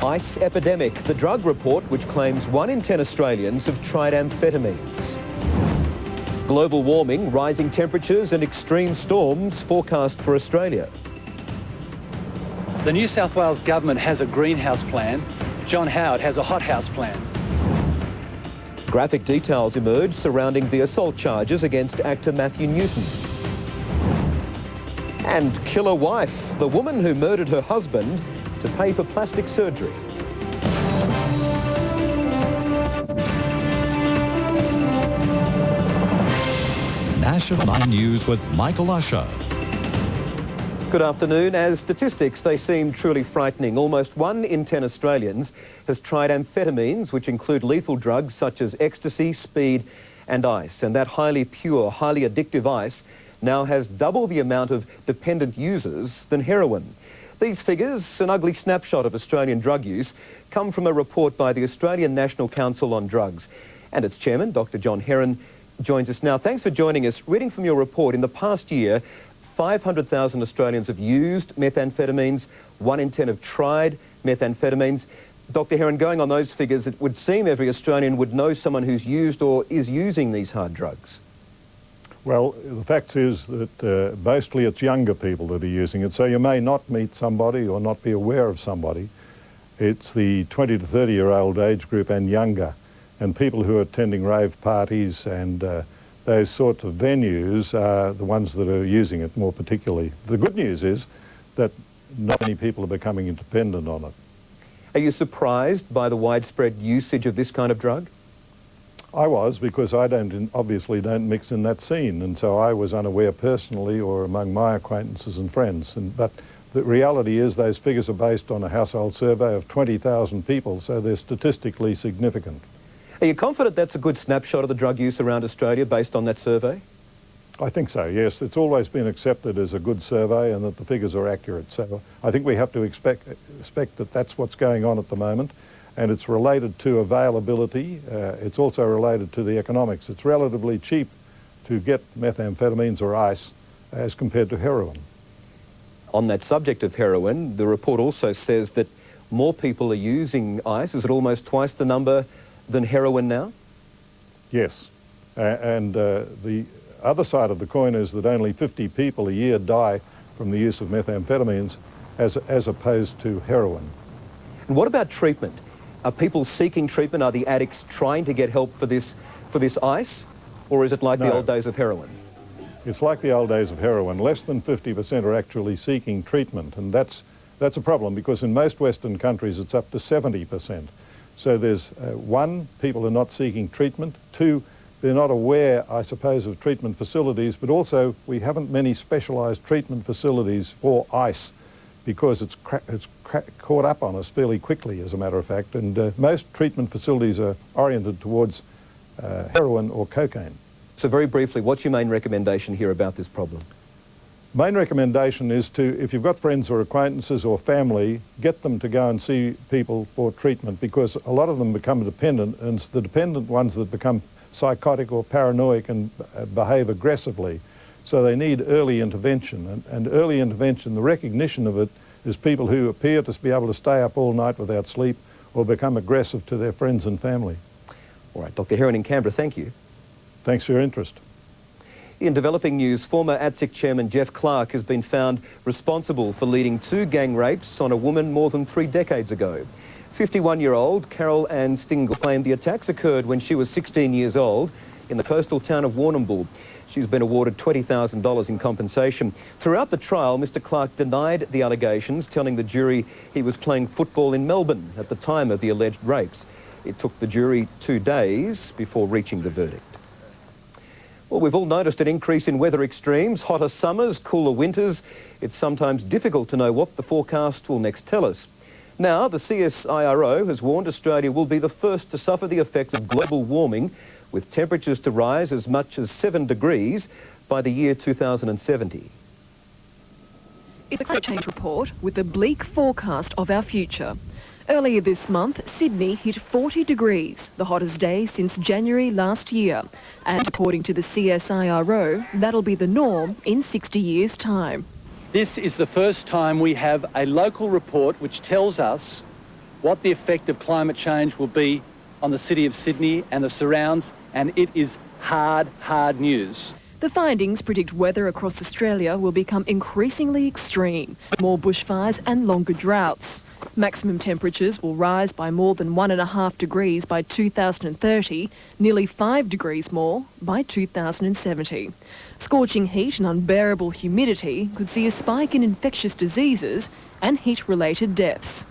Ice epidemic, the drug report which claims 1 in 10 Australians have tried amphetamines. Global warming, rising temperatures and extreme storms forecast for Australia. The New South Wales government has a greenhouse plan. John Howard has a hothouse plan. Graphic details emerge surrounding the assault charges against actor Matthew Newton. And killer wife, the woman who murdered her husband to pay for plastic surgery. National 9 News with Michael Usher. Good afternoon. As statistics, they seem truly frightening. Almost 1 in 10 Australians has tried amphetamines, which include lethal drugs such as ecstasy, speed and ice. And that highly pure, highly addictive ice now has double the amount of dependent users than heroin. These figures, an ugly snapshot of Australian drug use, come from a report by the Australian National Council on Drugs. And its chairman, Dr. John Heron, joins us now. Thanks for joining us. Reading from your report, in the past year, 500,000 Australians have used methamphetamines, 1 in 10 have tried methamphetamines. Dr. Heron, going on those figures, it would seem every Australian would know someone who's used or is using these hard drugs. Well, the fact is that mostly it's younger people that are using it, so you may not meet somebody or not be aware of somebody. It's the 20 to 30-year-old age group and younger, and people who are attending rave parties and those sorts of venues are the ones that are using it more particularly. The good news is that not many people are becoming independent on it. Are you surprised by the widespread usage of this kind of drug? I was, because I obviously don't mix in that scene, and so I was unaware personally or among my acquaintances and friends. But the reality is those figures are based on a household survey of 20,000 people, so they're statistically significant. Are you confident that's a good snapshot of the drug use around Australia based on that survey? I think so, yes. It's always been accepted as a good survey and that the figures are accurate. So I think we have to expect that that's what's going on at the moment. And it's related to availability. It's also related to the economics. It's relatively cheap to get methamphetamines or ice as compared to heroin. On that subject of heroin, the report also says that more people are using ice. Is it almost twice the number than heroin now? Yes. And the other side of the coin is that only 50 people a year die from the use of methamphetamines as opposed to heroin. And what about treatment? Are people seeking treatment? Are the addicts trying to get help for this ice? Or is it like the old days of heroin? It's like the old days of heroin. Less than 50% are actually seeking treatment, and that's a problem, because in most Western countries it's up to 70%. So there's one, people are not seeking treatment. Two, they're not aware, I suppose, of treatment facilities, but also we haven't many specialised treatment facilities for ice, because it's caught up on us fairly quickly, as a matter of fact, and most treatment facilities are oriented towards heroin or cocaine. So very briefly, what's your main recommendation here about this problem? Main recommendation is to, if you've got friends or acquaintances or family, get them to go and see people for treatment, because a lot of them become dependent, and it's the dependent ones that become psychotic or paranoid and behave aggressively. So they need early intervention, and early intervention, the recognition of it, is people who appear to be able to stay up all night without sleep or become aggressive to their friends and family. All right, Dr. Heron in Canberra, thank you. Thanks for your interest. In developing news, former ATSIC chairman Jeff Clark has been found responsible for leading 2 gang rapes on a woman more than 3 decades ago. 51-year-old Carol Ann Stingle claimed the attacks occurred when she was 16 years old in the coastal town of Warrnambool. She's been awarded $20,000 in compensation. Throughout the trial, Mr. Clark denied the allegations, telling the jury he was playing football in Melbourne at the time of the alleged rapes. It took the jury 2 days before reaching the verdict. Well, we've all noticed an increase in weather extremes, hotter summers, cooler winters. It's sometimes difficult to know what the forecast will next tell us. Now, the CSIRO has warned Australia will be the first to suffer the effects of global warming, with temperatures to rise as much as 7 degrees by the year 2070. It's a climate change report with a bleak forecast of our future. Earlier this month, Sydney hit 40 degrees, the hottest day since January last year. And according to the CSIRO, that'll be the norm in 60 years' time. This is the first time we have a local report which tells us what the effect of climate change will be on the city of Sydney and the surrounds, and it is hard news. The findings predict weather across Australia will become increasingly extreme, more bushfires and longer droughts. Maximum temperatures will rise by more than 1.5 degrees by 2030, nearly 5 degrees more by 2070. Scorching heat and unbearable humidity could see a spike in infectious diseases and heat-related deaths.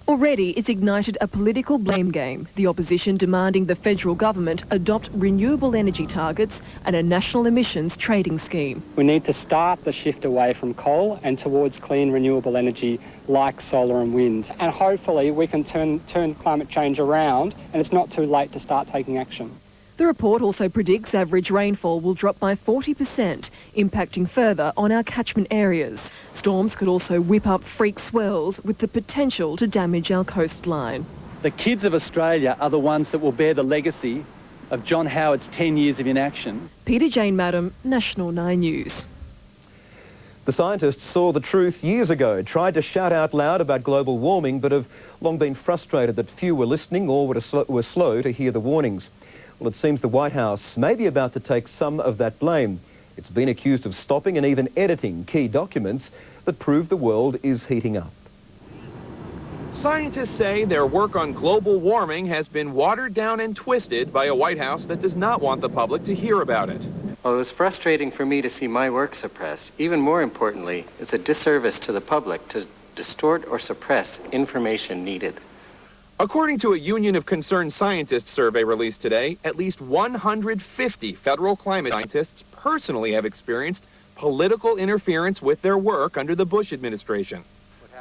Already, it's ignited a political blame game, the opposition demanding the federal government adopt renewable energy targets and a national emissions trading scheme. We need to start the shift away from coal and towards clean renewable energy like solar and wind. And hopefully we can turn climate change around, and it's not too late to start taking action. The report also predicts average rainfall will drop by 40%, impacting further on our catchment areas. Storms could also whip up freak swells with the potential to damage our coastline. The kids of Australia are the ones that will bear the legacy of John Howard's 10 years of inaction. Peter Jane Madam, National 9 News. The scientists saw the truth years ago, tried to shout out loud about global warming, but have long been frustrated that few were listening or were slow to hear the warnings. Well, it seems the White House may be about to take some of that blame. It's been accused of stopping and even editing key documents that prove the world is heating up. Scientists say their work on global warming has been watered down and twisted by a White House that does not want the public to hear about it. Well, it was frustrating for me to see my work suppressed. Even more importantly, it's a disservice to the public to distort or suppress information needed. According to a Union of Concerned Scientists survey released today, at least 150 federal climate scientists personally have experienced political interference with their work under the Bush administration.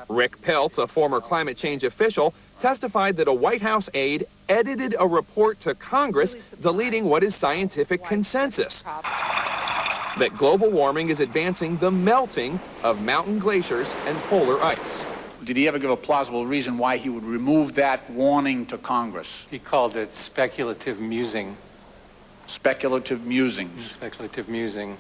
Rick Peltz, a former climate change official, testified that a White House aide edited a report to Congress deleting what is scientific consensus, that global warming is advancing the melting of mountain glaciers and polar ice. Did he ever give a plausible reason why he would remove that warning to Congress? He called it speculative musing. Speculative musings. Speculative musing.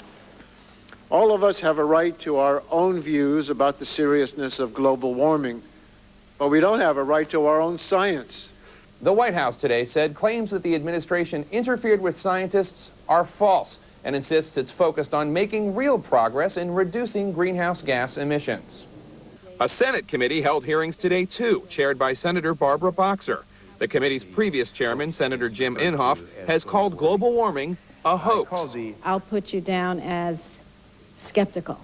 All of us have a right to our own views about the seriousness of global warming, but we don't have a right to our own science. The White House today said claims that the administration interfered with scientists are false and insists it's focused on making real progress in reducing greenhouse gas emissions. A Senate committee held hearings today, too, chaired by Senator Barbara Boxer. The committee's previous chairman, Senator Jim Inhofe, has called global warming a hoax. I'll put you down as skeptical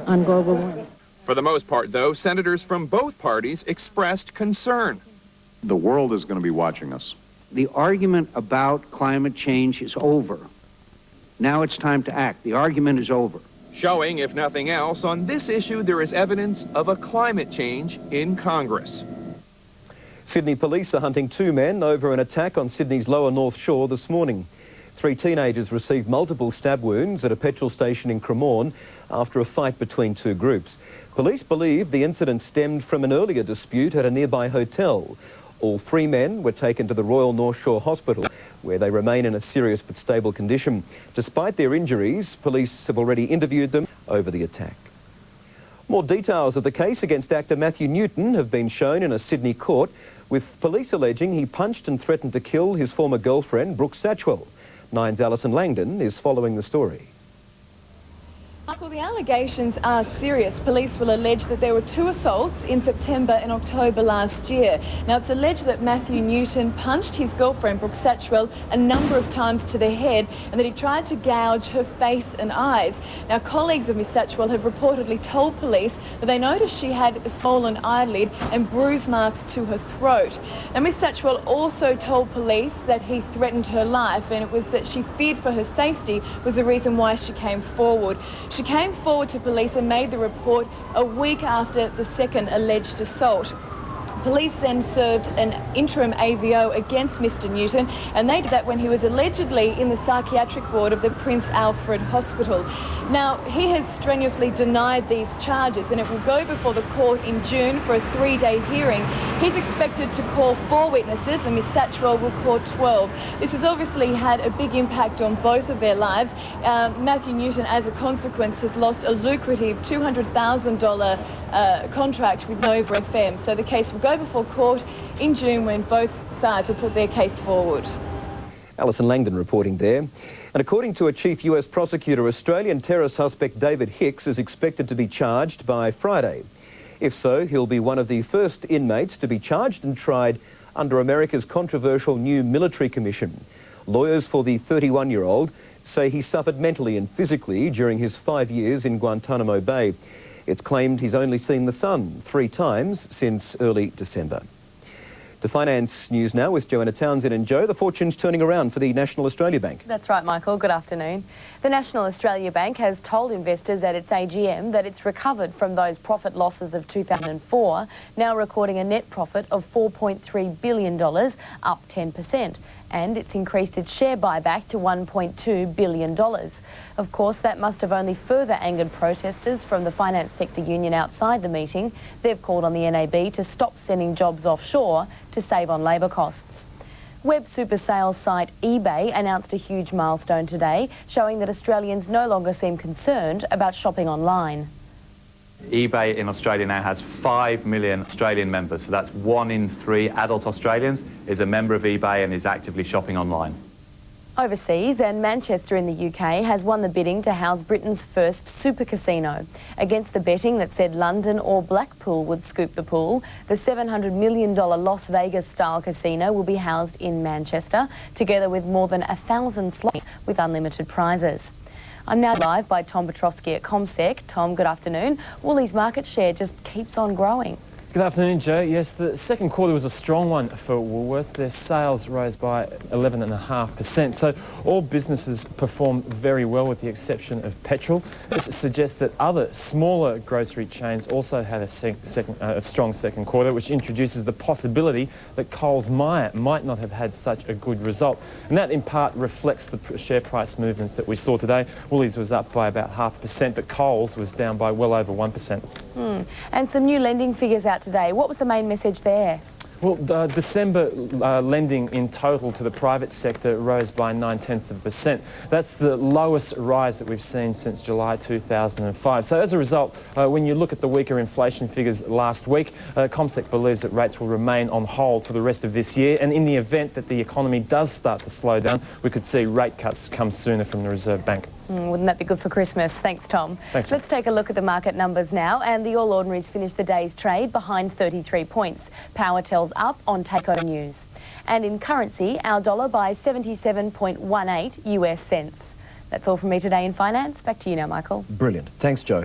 on global warming. For the most part, though, senators from both parties expressed concern. The world is going to be watching us. The argument about climate change is over. Now it's time to act. The argument is over. Showing, if nothing else, on this issue there is evidence of a climate change in Congress. Sydney police are hunting two men over an attack on Sydney's lower North Shore this morning. 3 teenagers received multiple stab wounds at a petrol station in Cremorne after a fight between two groups. Police believe the incident stemmed from an earlier dispute at a nearby hotel. All 3 men were taken to the Royal North Shore Hospital, where they remain in a serious but stable condition. Despite their injuries, police have already interviewed them over the attack. More details of the case against actor Matthew Newton have been shown in a Sydney court, with police alleging he punched and threatened to kill his former girlfriend, Brooke Satchwell. Nine's Alison Langdon is following the story. Michael, the allegations are serious. Police will allege that there were 2 assaults in September and October last year. Now, it's alleged that Matthew Newton punched his girlfriend, Brooke Satchwell, a number of times to the head and that he tried to gouge her face and eyes. Now, colleagues of Miss Satchwell have reportedly told police that they noticed she had a swollen eyelid and bruise marks to her throat. Now, Miss Satchwell also told police that he threatened her life, and it was that she feared for her safety was the reason why she came forward. She came forward to police and made the report a week after the second alleged assault. Police then served an interim AVO against Mr. Newton, and they did that when he was allegedly in the psychiatric ward of the Prince Alfred Hospital. Now, he has strenuously denied these charges, and it will go before the court in June for a 3-day hearing He's expected to call 4 witnesses and Miss Satchwell will call 12. This has obviously had a big impact on both of their lives. Matthew Newton, as a consequence, has lost a lucrative $200,000 contract with Nova FM. So the case will go before court in June when both sides will put their case forward. Alison Langdon reporting there. And according to a chief US prosecutor, Australian terror suspect David Hicks is expected to be charged by Friday. If so, he'll be one of the first inmates to be charged and tried under America's controversial new military commission. Lawyers for the 31-year-old say he suffered mentally and physically during his 5 years in Guantanamo Bay. It's claimed he's only seen the sun 3 times since early December. To finance news now with Joanna Townsend and Joe. The fortune's turning around for the National Australia Bank. That's right, Michael. Good afternoon. The National Australia Bank has told investors at its AGM that it's recovered from those profit losses of 2004, now recording a net profit of $4.3 billion, up 10%. And it's increased its share buyback to $1.2 billion. Of course, that must have only further angered protesters from the finance sector union outside the meeting. They've called on the NAB to stop sending jobs offshore to save on labour costs. Web super sales site eBay announced a huge milestone today, showing that Australians no longer seem concerned about shopping online. eBay in Australia now has 5 million Australian members, so that's 1 in 3 adult Australians is a member of eBay and is actively shopping online. Overseas, and Manchester in the UK has won the bidding to house Britain's first super casino. Against the betting that said London or Blackpool would scoop the pool, the $700 million Las Vegas-style casino will be housed in Manchester, together with more than 1,000 slots with unlimited prizes. I'm now live by Tom Petrovsky at CommSec. Tom, good afternoon. Woolies' market share just keeps on growing. Good afternoon, Joe. Yes, the second quarter was a strong one for Woolworths. Their sales rose by 11.5%. So all businesses performed very well with the exception of petrol. This suggests that other smaller grocery chains also had a strong second quarter, which introduces the possibility that Coles Myer might not have had such a good result. And that in part reflects the share price movements that we saw today. Woolies was up by about 0.5%, but Coles was down by well over 1%. And some new lending figures out today. What was the main message there? Well, December lending in total to the private sector rose by 0.9%. That's the lowest rise that we've seen since July 2005. So as a result, when you look at the weaker inflation figures last week, CommSec believes that rates will remain on hold for the rest of this year. And in the event that the economy does start to slow down, we could see rate cuts come sooner from the Reserve Bank. Wouldn't that be good for Christmas? Thanks, Tom. Thanks. Let's take a look at the market numbers now. And the All Ordinaries finished the day's trade behind 33 points. Power tells up on Takeover News. And in currency, our dollar buys 77.18 US cents. That's all from me today in finance. Back to you now, Michael. Brilliant. Thanks, Joe.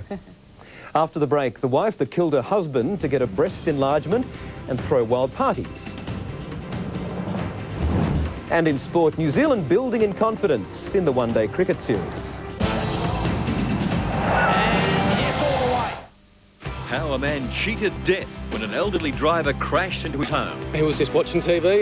After the break, the wife that killed her husband to get a breast enlargement and throw wild parties. And in sport, New Zealand building in confidence in the one-day cricket series. How a man cheated death when an elderly driver crashed into his home. He was just watching TV